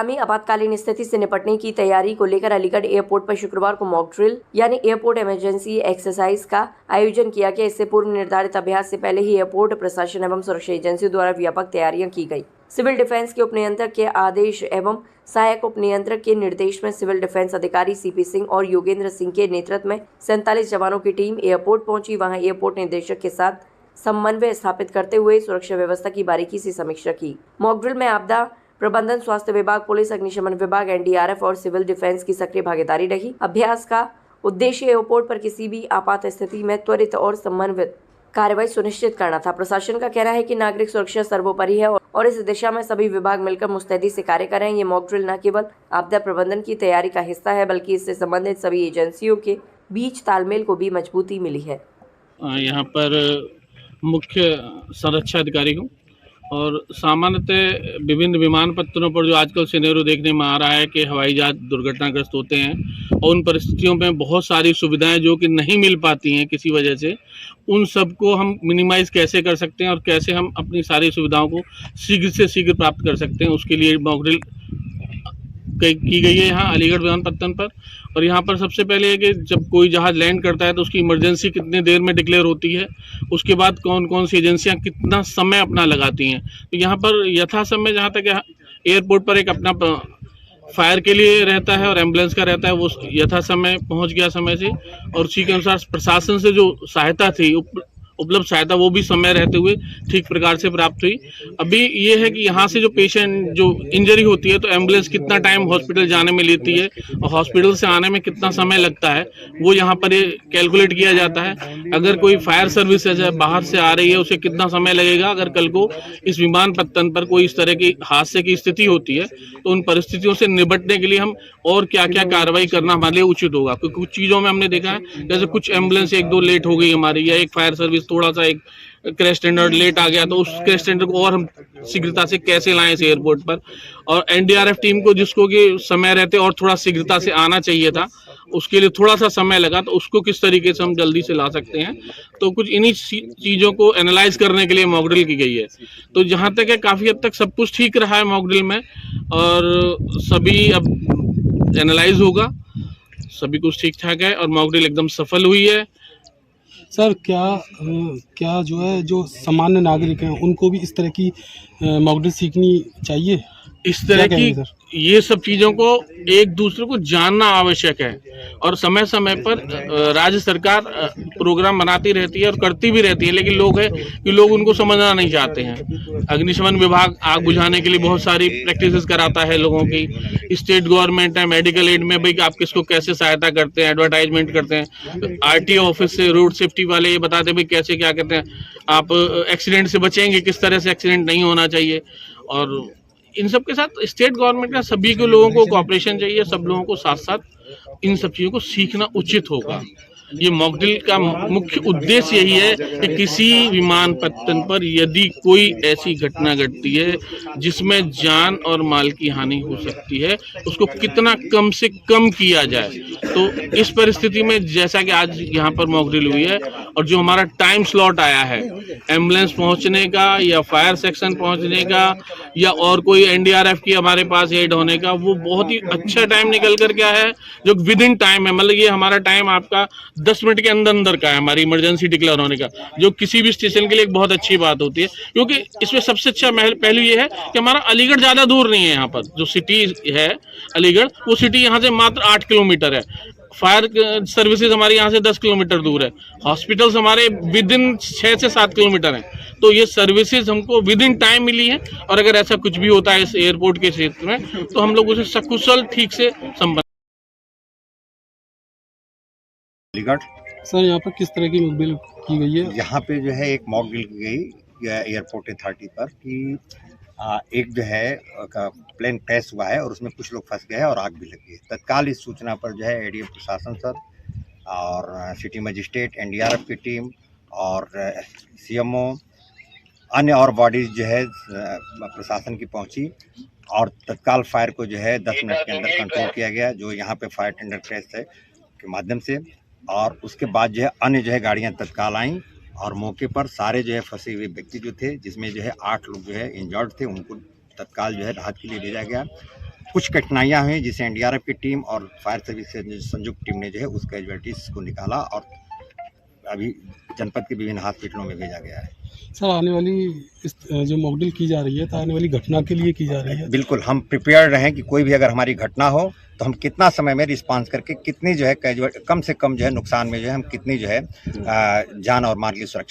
आगामी आपातकालीन स्थिति से निपटने की तैयारी को लेकर अलीगढ़ एयरपोर्ट पर शुक्रवार को मॉक ड्रिल यानी एयरपोर्ट इमरजेंसी एक्सरसाइज का आयोजन किया गया। इससे पूर्व निर्धारित अभ्यास से पहले ही एयरपोर्ट प्रशासन एवं सुरक्षा एजेंसियों द्वारा व्यापक तैयारियां की गई। सिविल डिफेंस के उपनियंत्रक के आदेश एवं सहायक उपनियंत्रक के निर्देश में सिविल डिफेंस अधिकारी सीपी सिंह और योगेंद्र सिंह के नेतृत्व में 47 जवानों की टीम एयरपोर्ट पहुंची। वहां एयरपोर्ट निदेशक के साथ समन्वय स्थापित करते हुए सुरक्षा व्यवस्था की बारीकी से समीक्षा की। मॉक ड्रिल में आपदा प्रबंधन, स्वास्थ्य विभाग, पुलिस, अग्निशमन विभाग, एनडीआरएफ और सिविल डिफेंस की सक्रिय भागीदारी रही। अभ्यास का उद्देश्य एयरपोर्ट पर किसी भी आपात स्थिति में त्वरित और समन्वित कार्रवाई सुनिश्चित करना था। प्रशासन का कहना है कि नागरिक सुरक्षा सर्वोपरि है और इस दिशा में सभी विभाग मिलकर मुस्तैदी से कार्य कर रहे हैं। ये मॉक ड्रिल न केवल आपदा प्रबंधन की तैयारी का हिस्सा है, बल्कि इससे संबंधित सभी एजेंसियों के बीच तालमेल को भी मजबूती मिली है। यहाँ पर मुख्य संरक्षा अधिकारी हूँ और सामान्यतः विभिन्न विमानपत्तनों पर जो आजकल सिनेरियो देखने में आ रहा है कि हवाई जहाज दुर्घटनाग्रस्त होते हैं और उन परिस्थितियों में बहुत सारी सुविधाएं जो कि नहीं मिल पाती हैं किसी वजह से, उन सब को हम मिनिमाइज़ कैसे कर सकते हैं और कैसे हम अपनी सारी सुविधाओं को शीघ्र से शीघ्र प्राप्त कर सकते हैं, उसके लिए मॉक ड्रिल की गई है यहाँ अलीगढ़ विमानपत्तन पर। और यहाँ पर सबसे पहले है कि जब कोई जहाज़ लैंड करता है तो उसकी इमरजेंसी कितनी देर में डिक्लेयर होती है, उसके बाद कौन कौन सी एजेंसियाँ कितना समय अपना लगाती हैं। तो यहाँ पर यथा समय, जहाँ तक एयरपोर्ट पर एक अपना फायर के लिए रहता है और एम्बुलेंस का रहता है, वो यथा समय पहुँच गया समय से, और उसी के अनुसार प्रशासन से जो सहायता थी, उपलब्ध सहायता, वो भी समय रहते हुए ठीक प्रकार से प्राप्त हुई। अभी ये है कि यहाँ से जो पेशेंट जो इंजरी होती है तो एम्बुलेंस कितना टाइम हॉस्पिटल जाने में लेती है और हॉस्पिटल से आने में कितना समय लगता है, वो यहाँ पर कैलकुलेट किया जाता है। अगर कोई फायर सर्विस है बाहर से आ रही है, उसे कितना समय लगेगा। अगर कल को इस विमानपत्तन पर कोई इस तरह की हादसे की स्थिति होती है तो उन परिस्थितियों से निपटने के लिए हम और क्या क्या कार्रवाई करना हमारे लिए उचित होगा। क्योंकि कुछ चीज़ों में हमने देखा है, जैसे कुछ एम्बुलेंस 1-2 लेट हो गई हमारी, या एक फायर सर्विस थोड़ा सा एक क्रैश टेंडर लेट आ गया, तो उस क्रैश टेंडर को और हम शीघ्रता से कैसे लाएं इस एयरपोर्ट पर। और एनडीआरएफ टीम को, जिसको कि समय रहते और थोड़ा शीघ्रता से आना चाहिए था, उसके लिए थोड़ा सा समय लगा, तो उसको किस तरीके से हम जल्दी से ला सकते हैं। तो कुछ इन्हीं चीज़ों को एनालाइज करने के लिए मॉक ड्रिल की गई है। तो जहाँ तक है काफ़ी हद तक सब कुछ ठीक रहा है मॉक ड्रिल में, और सभी अब एनालाइज होगा, सभी कुछ ठीक ठाक है और मॉक ड्रिल एकदम सफल हुई है। सर, क्या जो है, जो सामान्य नागरिक हैं, उनको भी इस तरह की मॉक ड्रिल सीखनी चाहिए? इस तरह की ये सब चीज़ों को एक दूसरे को जानना आवश्यक है, और समय समय पर राज्य सरकार प्रोग्राम बनाती रहती है और करती भी रहती है, लेकिन लोग उनको समझना नहीं चाहते हैं। अग्निशमन विभाग आग बुझाने के लिए बहुत सारी प्रैक्टिसेस कराता है लोगों की। स्टेट गवर्नमेंट है, मेडिकल एड में भाई आप किसको कैसे सहायता करते हैं, एडवर्टाइजमेंट करते हैं। आरटीओ ऑफिस से रोड सेफ्टी वाले ये बताते हैं भाई कैसे क्या कहते हैं, आप एक्सीडेंट से बचेंगे, किस तरह से एक्सीडेंट नहीं होना चाहिए। और इन सब के साथ स्टेट गवर्नमेंट का सभी के लोगों को कोऑपरेशन चाहिए, सब लोगों को साथ साथ इन सब चीज़ों को सीखना उचित होगा। ये मॉक ड्रिल का मुख्य उद्देश्य यही है कि किसी विमानपत्तन पर यदि कोई ऐसी घटना घटती है जिसमें जान और माल की हानि हो सकती है, उसको कितना कम से कम किया जाए। तो इस परिस्थिति में जैसा कि आज यहाँ पर मॉक ड्रिल हुई है, और जो हमारा टाइम स्लॉट आया है एम्बुलेंस पहुँचने का या फायर सेक्शन पहुँचने का या और कोई एनडीआरएफ की हमारे पास एड होने का, वो बहुत ही अच्छा टाइम निकल कर क्या है, जो विद इन टाइम है। मतलब ये हमारा टाइम आपका 10 मिनट के अंदर का है हमारी इमरजेंसी डिक्लेयर होने का, जो किसी भी स्टेशन के लिए एक बहुत अच्छी बात होती है। क्योंकि इसमें सबसे अच्छा पहलू ये है कि हमारा अलीगढ़ ज़्यादा दूर नहीं है। यहाँ पर जो सिटी है अलीगढ़, वो सिटी यहाँ से मात्र 8 किलोमीटर है। फायर सर्विसेज हमारी यहाँ से 10 किलोमीटर दूर है। हॉस्पिटल्स हमारे विद इन 6 से 7 किलोमीटर हैं। तो ये सर्विसेज हमको विद इन टाइम मिली है, और अगर ऐसा कुछ भी होता है इस एयरपोर्ट के क्षेत्र में तो हम लोग उसे सकुशल ठीक से संपन्न। अलीगढ़ सर, यहाँ पर किस तरह की मॉक ड्रिल की गई है? यहाँ पे जो है एक मॉक ड्रिल की गई एयरपोर्ट अथॉरिटी पर कि एक जो है प्लेन क्रैश हुआ है और उसमें कुछ लोग फंस गए हैं और आग भी लगी है। तत्काल इस सूचना पर जो है एडीएम प्रशासन सर और सिटी मजिस्ट्रेट, एनडीआरएफ की टीम और सीएमओ, अन्य और बॉडीज जो है प्रशासन की पहुंची, और तत्काल फायर को जो है 10 मिनट के अंदर कंट्रोल किया गया, जो यहाँ पे फायर टेंडर क्रैश है के माध्यम से। और उसके बाद जो है अन्य जो है गाड़ियाँ तत्काल आईं और मौके पर सारे जो है फंसे हुए व्यक्ति जो थे, जिसमें जो है 8 लोग जो है इंजर्ड थे, उनको तत्काल जो है राहत के लिए भेजा गया। कुछ कठिनाइयां हुई जिसे एनडीआरएफ की टीम और फायर सर्विस से संयुक्त टीम ने जो है उस कैजुअलिटीज को निकाला और अभी जनपद के विभिन्न हॉस्पिटलों में भेजा गया है। सर आने वाली इस जो मॉकड्रिल की जा रही है तो आने वाली घटना के लिए की जा रही है। बिल्कुल हम प्रिपेयर्ड रहें कि कोई भी अगर हमारी घटना हो तो हम कितना समय में रिस्पांस करके कितनी जो है कम से कम जो है नुकसान में जो है हम कितनी जो है जान और माल की सुरक्षा